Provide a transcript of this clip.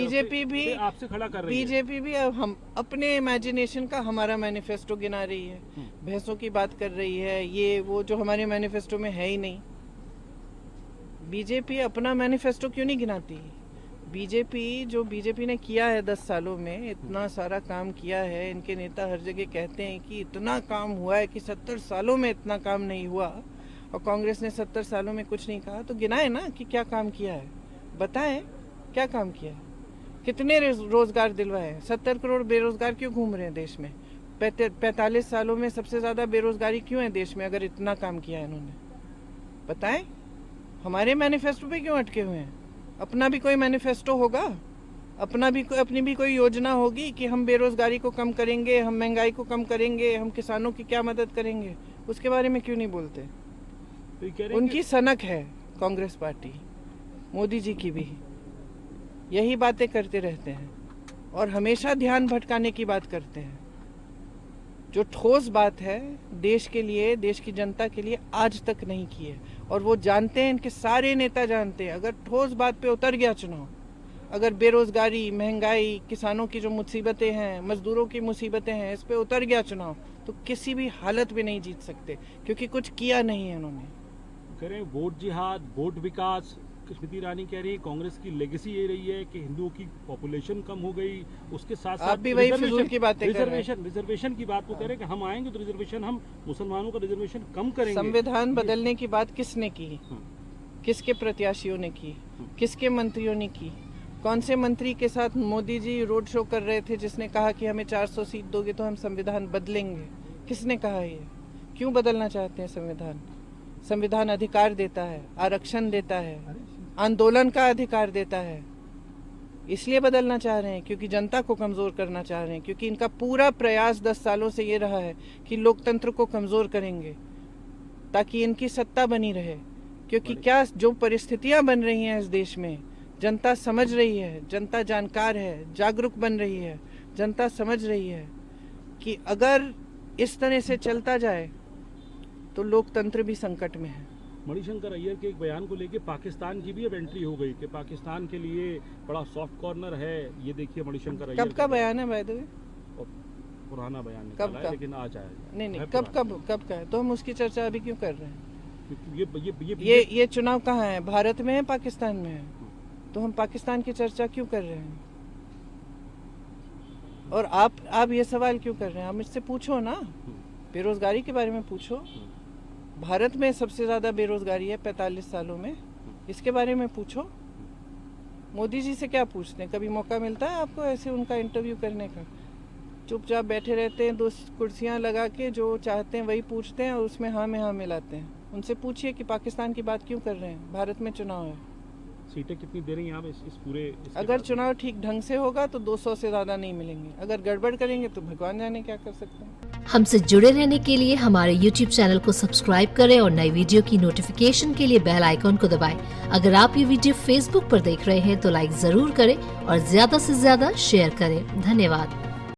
BJP भी आपसे खड़ा कर रही है। बीजेपी भी हम अपने इमेजिनेशन का हमारा मैनिफेस्टो गिना रही है, भैंसों की बात कर रही है, ये वो जो हमारे मैनिफेस्टो में है ही नहीं। बीजेपी अपना मैनिफेस्टो क्यों नहीं गिनाती? बीजेपी ने किया है 10 सालों में, इतना सारा काम किया है। इनके नेता हर जगह कहते हैं कि इतना काम हुआ है कि 70 सालों में इतना काम नहीं हुआ, और कांग्रेस ने 70 सालों में कुछ नहीं कहा। तो गिनाए ना कि क्या काम किया है, बताएं क्या काम किया है, कितने रोजगार दिलवाए हैं। 70 करोड़ बेरोजगार क्यों घूम रहे हैं देश में? 45 सालों में सबसे ज्यादा बेरोजगारी क्यों है देश में, अगर इतना काम किया है इन्होंने? बताएं, हमारे मैनिफेस्टो पे क्यों अटके हुए हैं? अपना भी कोई मैनिफेस्टो होगा, अपनी भी कोई योजना होगी कि हम बेरोजगारी को कम करेंगे, हम महंगाई को कम करेंगे, हम किसानों की क्या मदद करेंगे, उसके बारे में क्यों नहीं बोलते? उनकी सनक है कांग्रेस पार्टी, मोदी जी की भी यही बातें करते रहते हैं और हमेशा ध्यान भटकाने की बात करते हैं। जो ठोस बात है देश के लिए, देश की जनता के लिए आज तक नहीं की है, और वो जानते हैं, इनके सारे नेता जानते हैं। अगर ठोस बात पे उतर गया चुनाव, अगर बेरोजगारी, महंगाई, किसानों की जो मुसीबतें हैं, मजदूरों की मुसीबतें हैं, इस पे उतर गया चुनाव, तो किसी भी हालत में नहीं जीत सकते, क्योंकि कुछ किया नहीं है उन्होंने। कह रहे हैं वोट जिहाद, वोट विकास। स्मृति ईरानी कह रही है कांग्रेस की लेगेसी ये रही है कि हिंदुओं की पॉपुलेशन कम हो गई, उसके साथ साथ आप भी वही फिजूल की बातें कर रहे हैं। रिजर्वेशन की बात वो कह रहे हैं कि हम आएंगे तो रिजर्वेशन, हम मुसलमानों का रिजर्वेशन कम करेंगे। संविधान बदलने की बात किसने की? किसके प्रत्याशियों ने की? किसके मंत्रियों ने की? कौन से मंत्री के साथ मोदी जी रोड शो कर रहे थे जिसने कहा कि हमें 400 सीट दोगे तो हम संविधान बदलेंगे? किसने कहा ये? क्यों बदलना चाहते हैं संविधान? संविधान अधिकार देता है, आरक्षण देता है, आंदोलन का अधिकार देता है। इसलिए बदलना चाह रहे हैं क्योंकि जनता को कमजोर करना चाह रहे हैं, क्योंकि इनका पूरा प्रयास 10 सालों से ये रहा है कि लोकतंत्र को कमजोर करेंगे ताकि इनकी सत्ता बनी रहे। क्योंकि क्या जो परिस्थितियां बन रही हैं इस देश में, जनता समझ रही है, जनता जानकार है, जागरूक बन रही है, जनता समझ रही है कि अगर इस तरह से चलता जाए तो लोकतंत्र भी संकट में है। मणिशंकर अय्यर के एक बयान को लेकर पाकिस्तान की भी अब एंट्री हो गई कि पाकिस्तान के लिए बड़ा सॉफ्ट कॉर्नर है। ये देखिए मणिशंकर अय्यर कब का बयान है बाय द वे? पुराना बयान कब का? लेकिन आ जाएगा। नहीं, कब का है? तो हम उसकी चर्चा अभी क्यों कर रहे हैं? क्योंकि ये चुनाव कहाँ है? भारत में है, पाकिस्तान में है? तो हम पाकिस्तान की चर्चा क्यों कर रहे हैं? और आप ये सवाल क्यों कर रहे हैं? आप मुझसे पूछो ना, बेरोजगारी के बारे में पूछो। भारत में सबसे ज्यादा बेरोजगारी है 45 सालों में, इसके बारे में पूछो। मोदी जी से क्या पूछते हैं? कभी मौका मिलता है आपको ऐसे उनका इंटरव्यू करने का? चुपचाप बैठे रहते हैं, 2 कुर्सियां लगा के, जो चाहते हैं वही पूछते हैं और उसमें हाँ में हाँ मिलाते हैं। उनसे पूछिए कि पाकिस्तान की बात क्यों कर रहे हैं? भारत में चुनाव है। सीटें कितनी दे रही हैं आप इस पूरे? अगर चुनाव ठीक ढंग से होगा तो 200 से ज्यादा नहीं मिलेंगे, अगर गड़बड़ करेंगे तो भगवान जाने क्या कर सकते हैं। हमसे जुड़े रहने के लिए हमारे YouTube चैनल को सब्सक्राइब करें और नई वीडियो की नोटिफिकेशन के लिए बेल आइकॉन को दबाएं। अगर आप ये वीडियो Facebook पर देख रहे हैं तो लाइक जरूर करें और ज्यादा से ज्यादा शेयर करें। धन्यवाद।